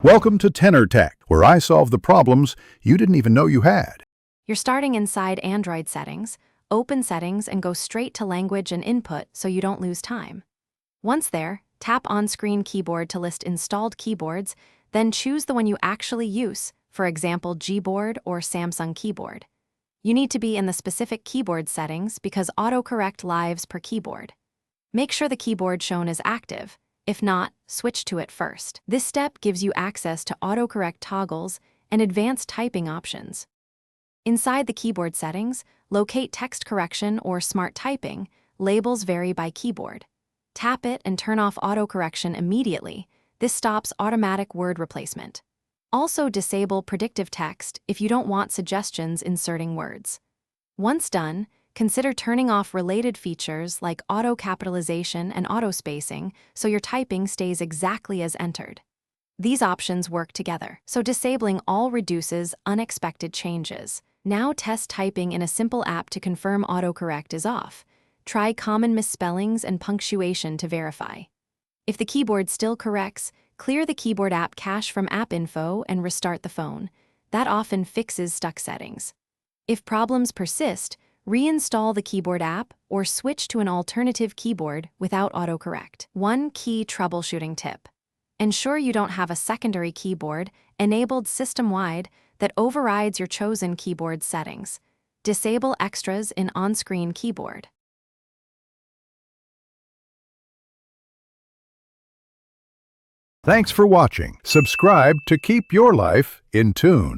Welcome to Tenor Tech, where I solve the problems you didn't even know you had. You're starting inside Android settings. Open settings and go straight to language and input so you don't lose time. Once there, tap on-screen keyboard to list installed keyboards, then choose the one you actually use, for example Gboard or Samsung keyboard. You need to be in the specific keyboard settings because autocorrect lives per keyboard. Make sure the keyboard shown is active. If not, switch to it first. This step gives you access to autocorrect toggles and advanced typing options. Inside the keyboard settings, locate text correction or smart typing. Labels vary by keyboard. Tap it and turn off autocorrection immediately. This stops automatic word replacement. Also disable predictive text if you don't want suggestions inserting words. Once done, consider turning off related features like auto-capitalization and auto-spacing so your typing stays exactly as entered. These options work together, so disabling all reduces unexpected changes. Now test typing in a simple app to confirm autocorrect is off. Try common misspellings and punctuation to verify. If the keyboard still corrects, clear the keyboard app cache from App Info and restart the phone. That often fixes stuck settings. If problems persist, reinstall the keyboard app or switch to an alternative keyboard without autocorrect. One key troubleshooting tip. Ensure you don't have a secondary keyboard enabled system-wide that overrides your chosen keyboard settings. Disable extras in on-screen keyboard. Thanks for watching. Subscribe to keep your life in tune.